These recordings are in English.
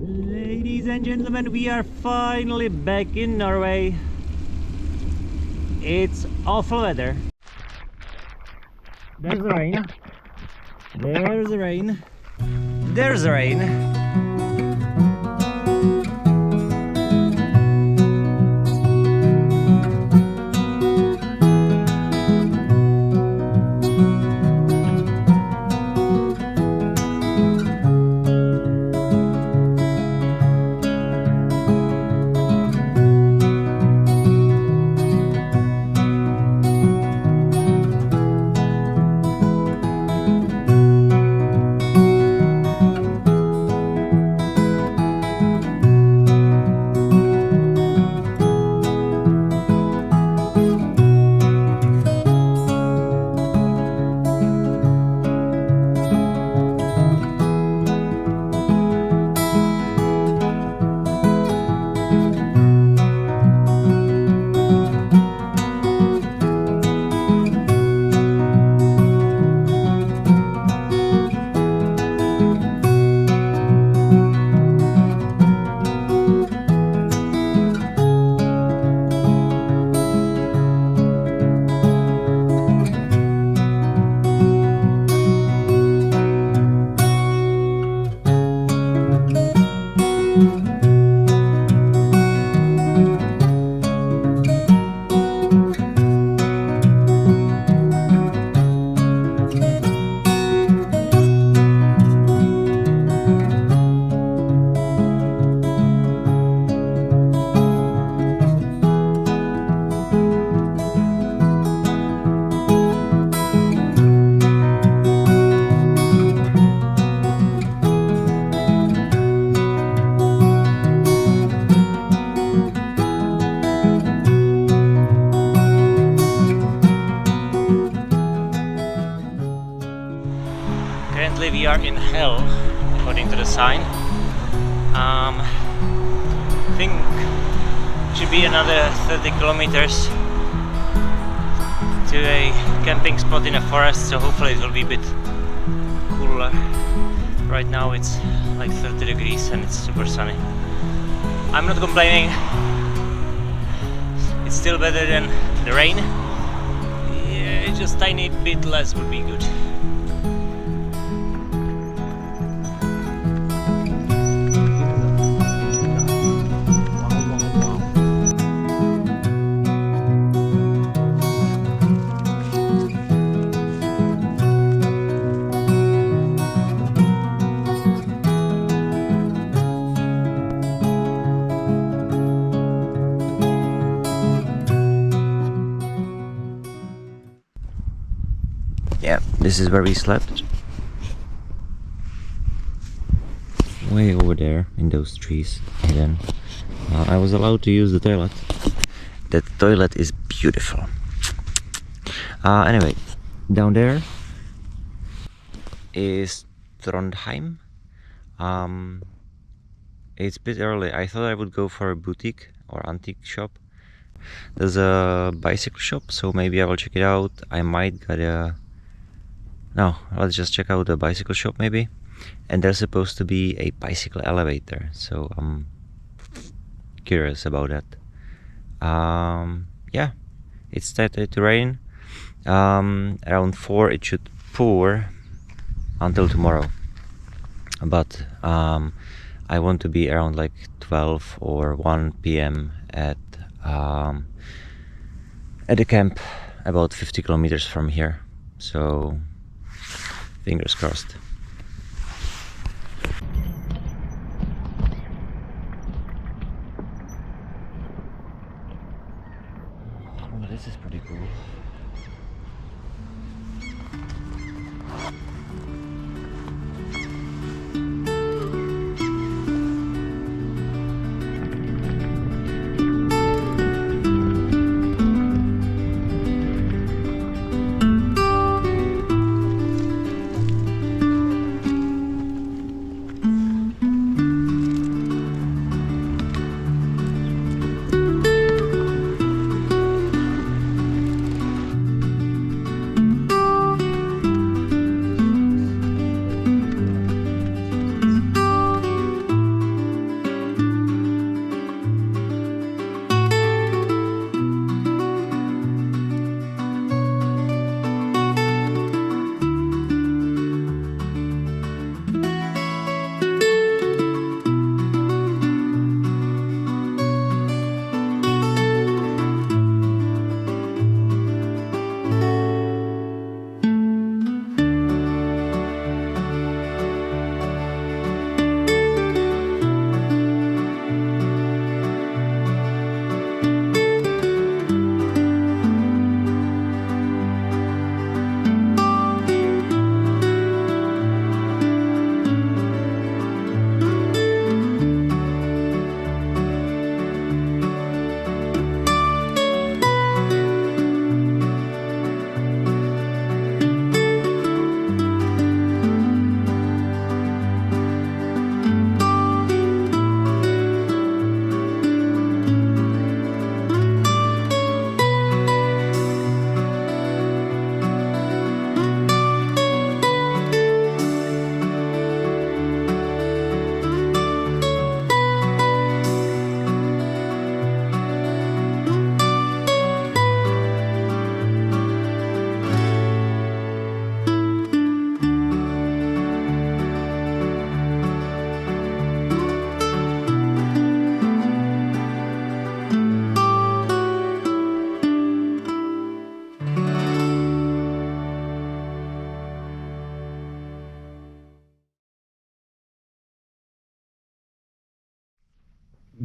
Ladies and gentlemen, we are finally back in Norway. It's awful weather. There's the rain. There's the rain. There's the rain. Currently we are in hell, according to the sign. I think it should be another 30 kilometers to a camping spot in a forest, so hopefully it will be a bit cooler. Right now it's like 30 degrees and it's super sunny. I'm not complaining. It's still better than the rain. Yeah, just tiny bit less would be good. Yeah, this is where we slept. Way over there in those trees hidden. I was allowed to use the toilet. The toilet is beautiful. Anyway, down there is Trondheim. It's a bit early. I thought I would go for a boutique or antique shop. There's a bicycle shop, so maybe I will check it out. I might get a... No, let's just check out the bicycle shop maybe. And there's supposed to be a bicycle elevator, so I'm curious about that. Yeah, it's started to rain. Around 4 it should pour until tomorrow. But I want to be around like 12 or 1 p.m. at the camp about 50 kilometers from here. So fingers crossed. Oh, this is pretty cool.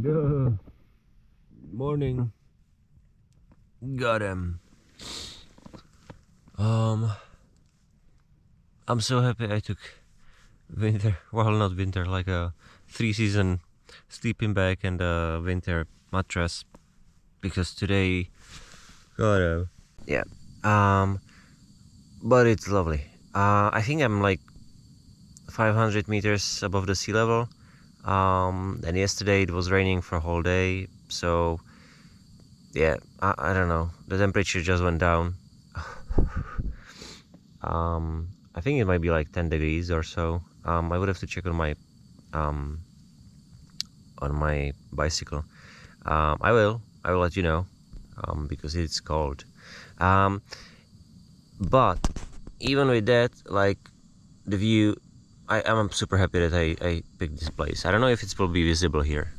Good morning. Got him. I'm so happy I took winter, well, not winter, like a 3-season sleeping bag and a winter mattress, because today, got him. Yeah. But it's lovely. I think I'm like 500 meters above the sea level. And yesterday it was raining for a whole day, so yeah, I don't know. The temperature just went down. I think it might be like 10 degrees or so. I would have to check um, on my bicycle. I will let you know, because it's cold. But even with that, like the view, I'm super happy that I picked this place. I don't know if it will be visible here.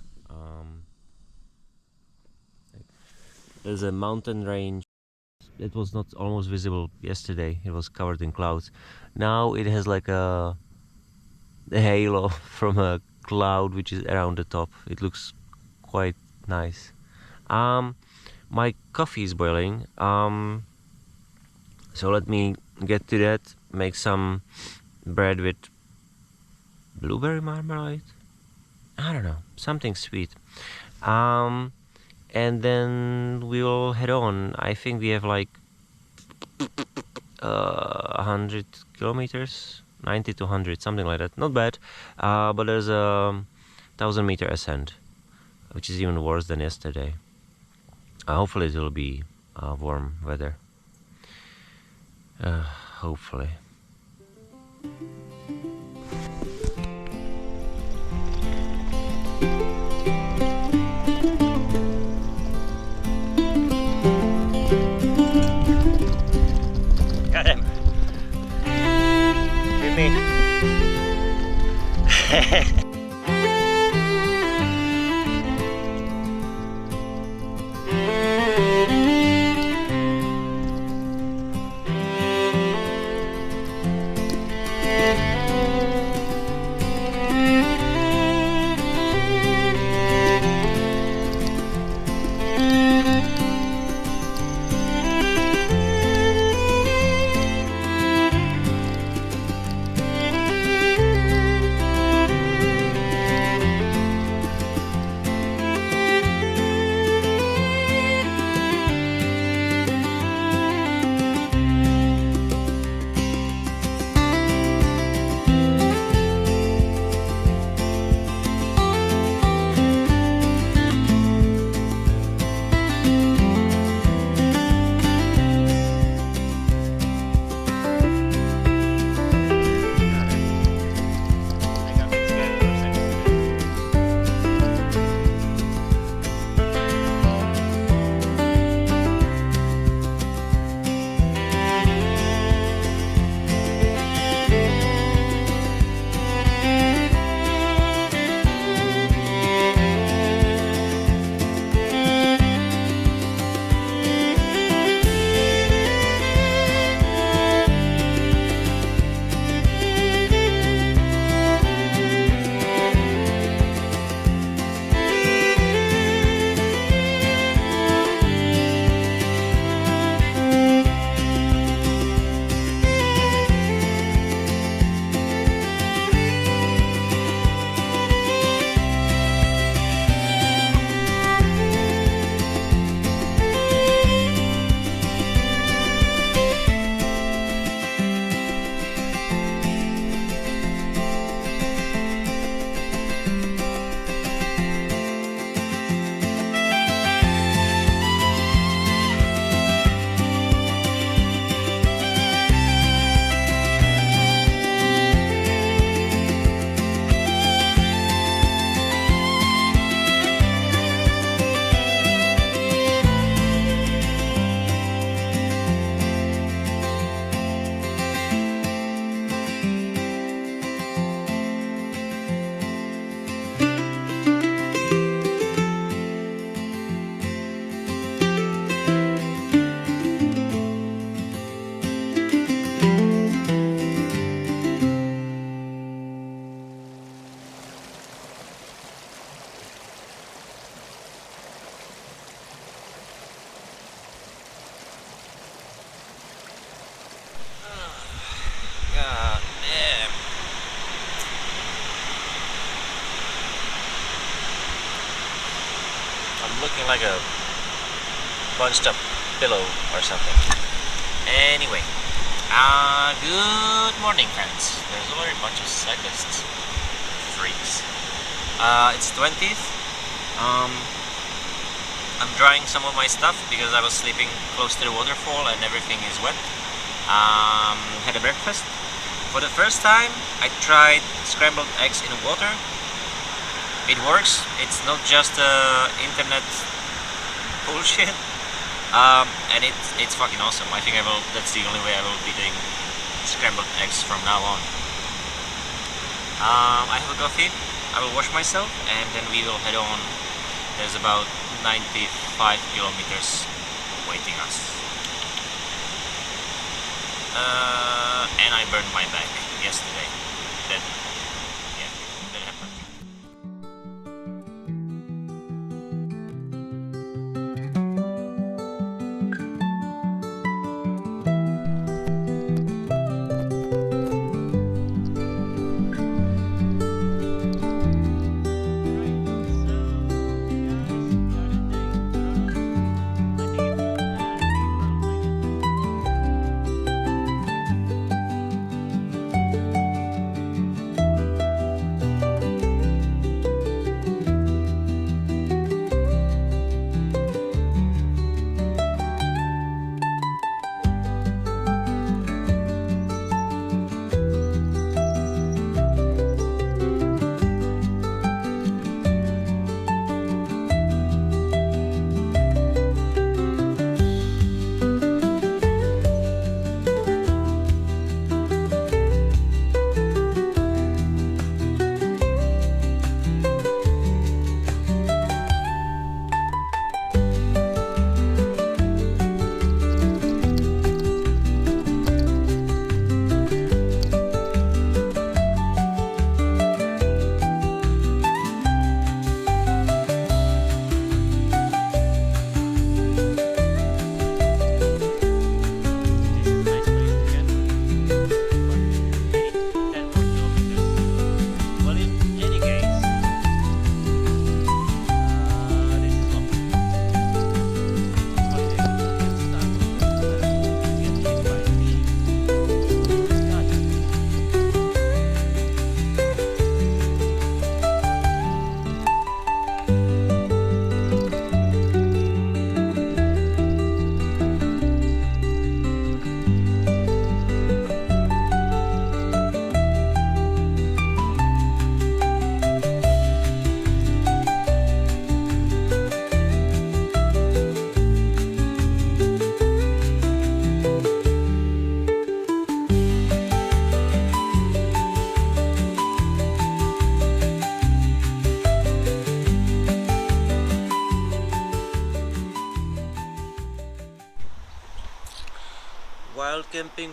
There's a mountain range. It was not almost visible yesterday. It was covered in clouds. Now it has like a halo from a cloud which is around the top. It looks quite nice. My coffee is boiling. So let me get to that. Make some bread with blueberry marmalade. I don't know, something sweet. And then we will head on. I think we have like 100 kilometers, 90 to 100, something like that. Not bad, but there's a 1,000-meter ascent, which is even worse than yesterday. Hopefully it will be warm weather. Hopefully. Got him. Hit me. looking like a bunched up pillow or something. Anyway, good morning, friends. There's already a bunch of cyclists, freaks. It's 20th. I'm drying some of my stuff because I was sleeping close to the waterfall and everything is wet. Had a breakfast. For the first time, I tried scrambled eggs in water. It works. It's not just internet bullshit. And it's fucking awesome. I think that's the only way I will be doing scrambled eggs from now on. I have a coffee, I will wash myself, and then we will head on. There's about 95 kilometers waiting us. And I burned my back yesterday. That happened.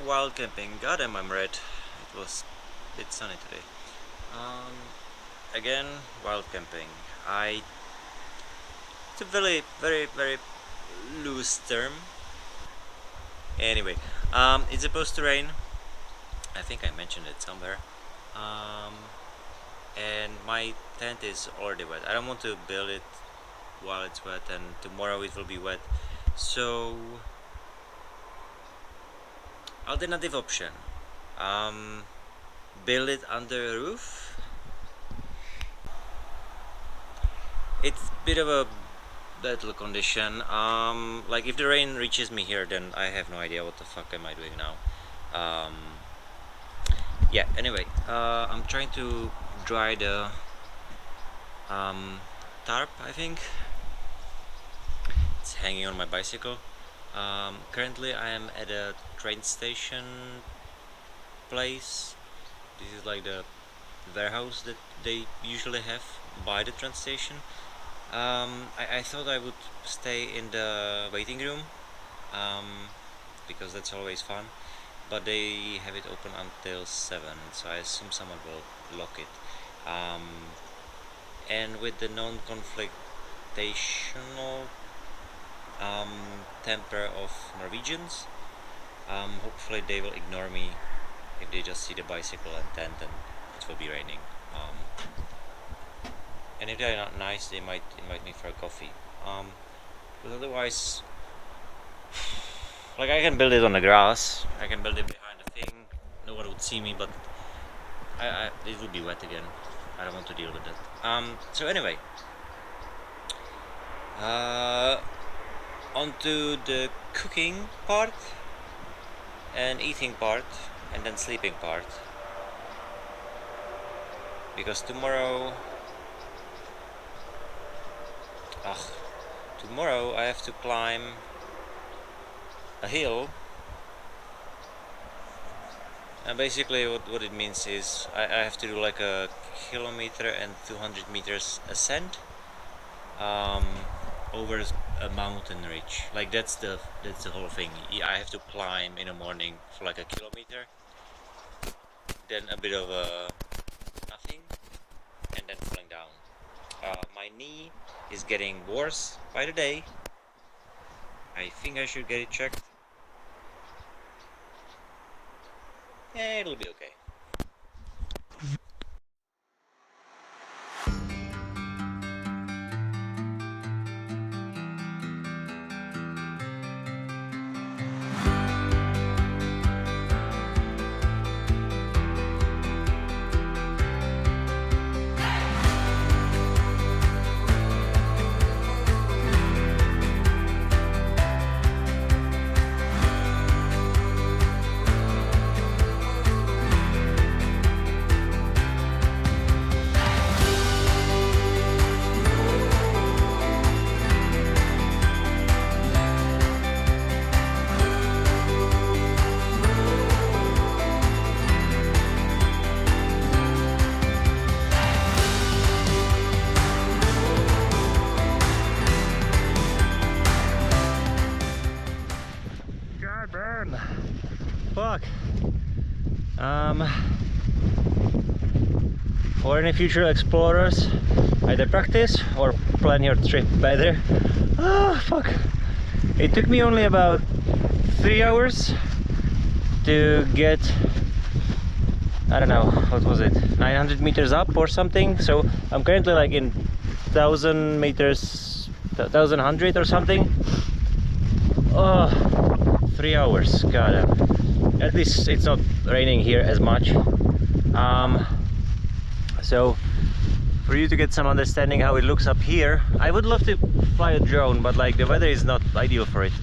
Wild camping. Goddamn, I'm red. It was a bit sunny today. Again, wild camping. It's a very, very, very loose term. Anyway, it's supposed to rain. I think I mentioned it somewhere. And my tent is already wet. I don't want to build it while it's wet, and tomorrow it will be wet. So, alternative option, build it under a roof. It's a bit of a battle condition. Like if the rain reaches me here, then I have no idea what the fuck am I doing now. Yeah, anyway, I'm trying to dry the tarp, I think. It's hanging on my bicycle. Currently I am at a train station place. This is like the warehouse that they usually have by the train station. I thought I would stay in the waiting room because that's always fun, but they have it open until 7, so I assume someone will lock it. And with the non-conflictational temper of Norwegians, hopefully they will ignore me if they just see the bicycle and tent and it will be raining. And if they're not nice, they might invite me for a coffee. But otherwise, like I can build it on the grass, I can build it behind the thing, no one would see me, but it would be wet again. I don't want to deal with that. So anyway, onto the cooking part and eating part and then sleeping part, because tomorrow I have to climb a hill, and basically what it means is I have to do like a kilometer and 200 meters ascent over a mountain ridge. Like that's the whole thing. I have to climb in the morning for like a kilometer, then a bit of a nothing, and then falling down. My knee is getting worse by the day. I think I should get it checked. Yeah, it'll be okay. Fuck. For any future explorers, either practice or plan your trip better. Fuck. It took me only about 3 hours to get, I don't know, what was it, 900 meters up or something. So I'm currently like in 1000 meters, 1100 or something. 3 hours, god. At least it's not raining here as much. So for you to get some understanding how it looks up here, I would love to fly a drone, but like the weather is not ideal for it.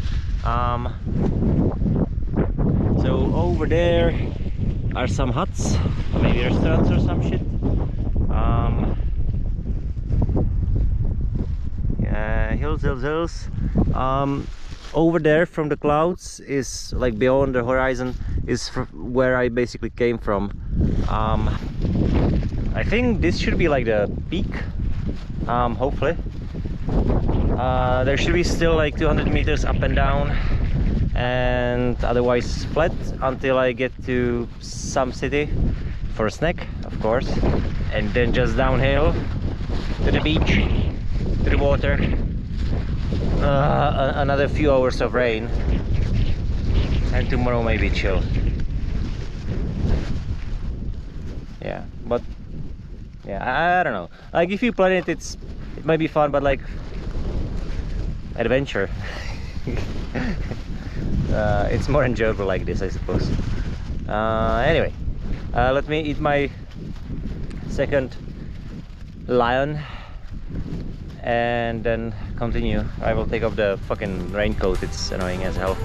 So over there are some huts, maybe restaurants or some shit. Yeah, hills. Over there from the clouds is like beyond the horizon is where I basically came from. I think this should be like the peak, hopefully. There should be still like 200 meters up and down, and otherwise flat until I get to some city for a snack, of course, and then just downhill to the beach, to the water. Another few hours of rain, and tomorrow maybe chill. Yeah, but yeah, I don't know. Like if you plan it, it might be fun, but like adventure. It's more enjoyable like this, I suppose. Anyway, let me eat my second lion and then continue. I will take off the fucking raincoat, it's annoying as hell.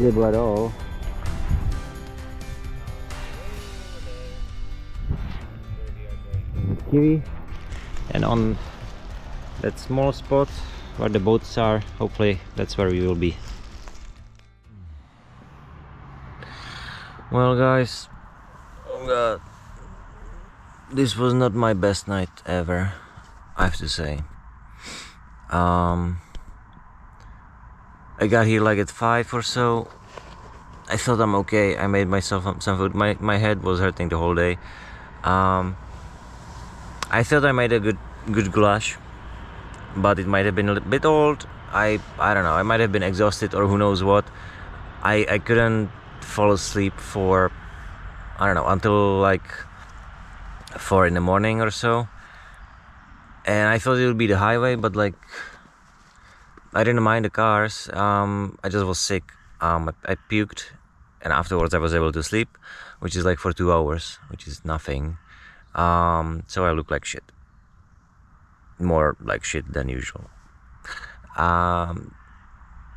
visible at all. Kiwi, and on that small spot where the boats are, hopefully that's where we will be. Well guys, this was not my best night ever, I have to say. I got here like at 5 or so. I thought I'm okay. I made myself some food. My head was hurting the whole day. I thought I made a good goulash, but it might have been a bit old. I don't know. I might have been exhausted or who knows what. I couldn't fall asleep for, I don't know, until like 4 in the morning or so. And I thought it would be the highway, but like I didn't mind the cars. I just was sick. I puked, and afterwards I was able to sleep, which is like for 2 hours, which is nothing. So I look like shit. More like shit than usual.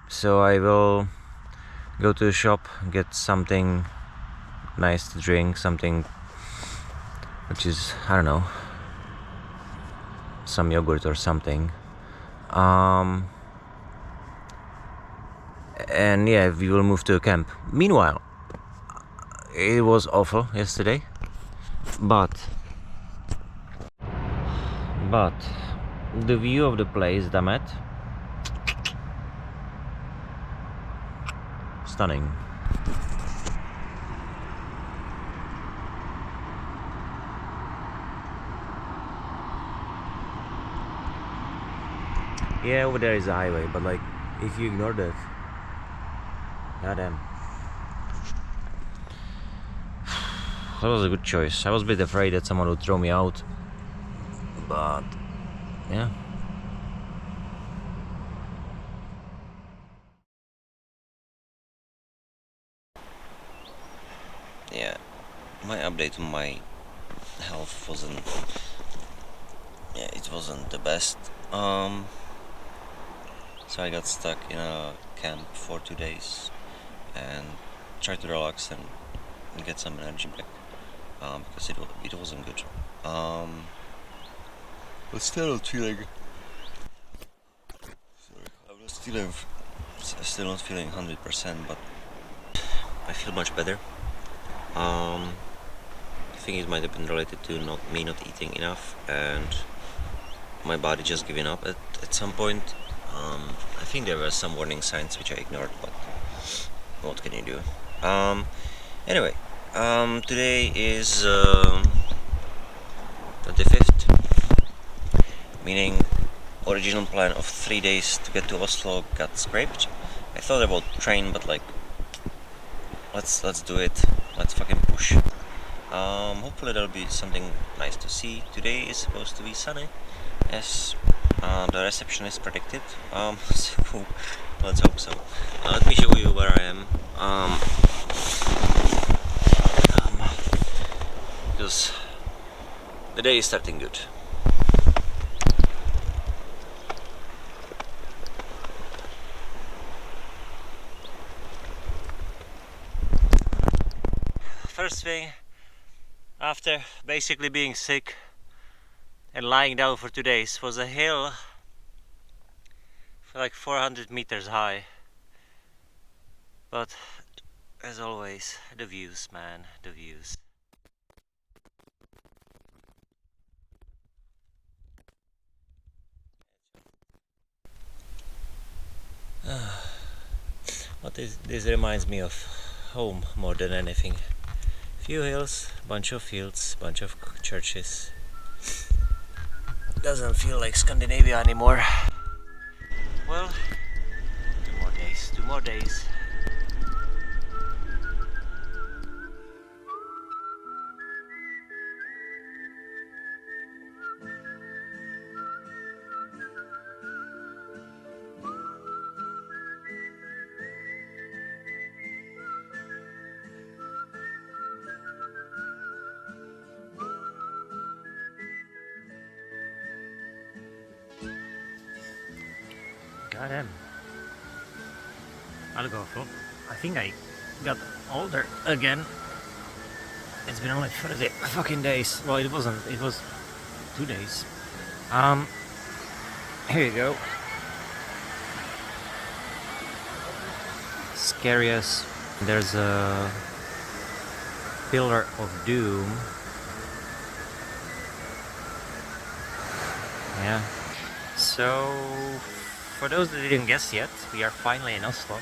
So I will go to the shop, get something nice to drink, something which is, I don't know, some yogurt or something. And yeah, we will move to a camp. Meanwhile, it was awful yesterday, but the view of the place, damn it, stunning. Yeah, over there is a highway, but like, if you ignore that, goddamn. That was a good choice. I was a bit afraid that someone would throw me out, but yeah. Yeah, my update on my health wasn't, yeah, it wasn't the best. So I got stuck in a camp for 2 days and tried to relax and get some energy back, because it wasn't good. But still not feeling. Sorry, I was still not feeling 100%, but I feel much better. I think it might have been related to me not eating enough and my body just giving up at some point. I think there were some warning signs which I ignored, but what can you do? Anyway, today is the 5th, meaning original plan of 3 days to get to Oslo got scraped. I thought about train, but like, let's do it. Let's fucking push. Hopefully there'll be something nice to see. Today is supposed to be sunny, as the receptionist predicted. So let's hope so. Let me show you where I am. Because the day is starting good. First thing, after basically being sick and lying down for 2 days, was a hill for like 400 meters high. But as always, the views, man, the views. But this reminds me of home more than anything. Few hills, bunch of fields, bunch of churches. Doesn't feel like Scandinavia anymore. Well, 2 more days. Goddamn. I'll go for. I think I got older again. It's been only 30 fucking days. Well, it wasn't. It was 2 days. Um, here you go. Scariest. There's a pillar of doom. Yeah. So, for those that didn't guess yet, we are finally in Oslo.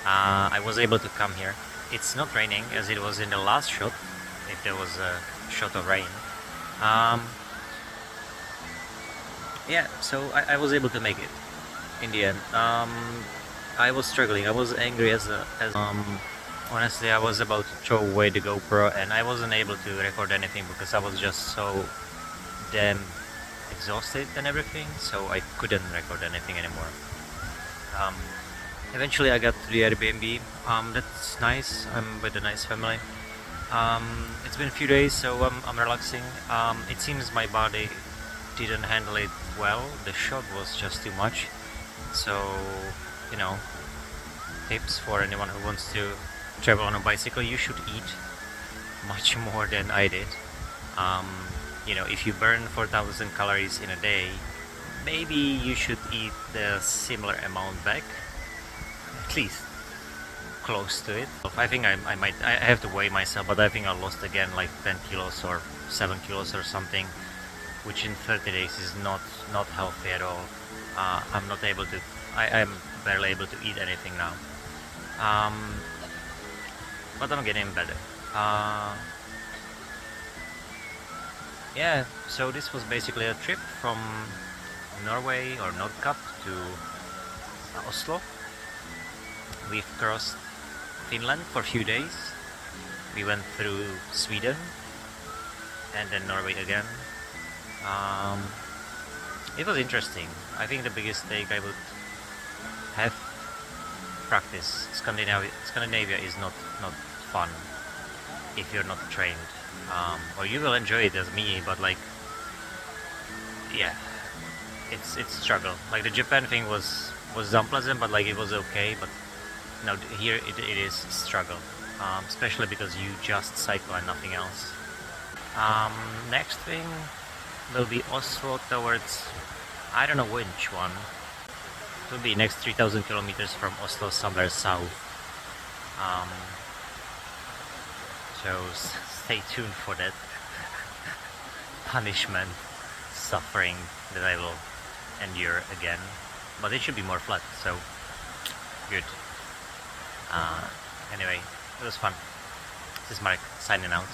I was able to come here. It's not raining as it was in the last shot, if there was a shot of rain. Yeah, so I was able to make it in the end. I was struggling. I was angry as honestly, I was about to throw away the GoPro and I wasn't able to record anything because I was just so damn exhausted and everything, so I couldn't record anything anymore. Eventually I got to the Airbnb. That's nice. I'm with a nice family. It's been a few days, so I'm relaxing. It seems my body didn't handle it well. The shot was just too much. So, you know, tips for anyone who wants to travel on a bicycle: you should eat much more than I did. You know, if you burn 4,000 calories in a day, maybe you should eat the similar amount back, at least close to it. I think I have to weigh myself, but I think I lost again like 10 kilos or 7 kilos or something, which in 30 days is not healthy at all. I'm not able to, I'm barely able to eat anything now. But I'm getting better. Yeah, so this was basically a trip from Norway or Nordkapp to Oslo. We've crossed Finland for a few days. We went through Sweden and then Norway again. It was interesting. I think the biggest take I would have practice. Scandinavia is not fun if you're not trained. Or you will enjoy it as me, but like, yeah, it's struggle. Like the Japan thing was unpleasant, but like it was okay. But no, here it is struggle, especially because you just cycle and nothing else. Next thing will be Oslo towards, I don't know which one. It will be next 3,000 kilometers from Oslo, somewhere south. So stay tuned for that punishment, suffering that I will endure again. But it should be more flat, so good. Anyway, it was fun. This is Mark signing out.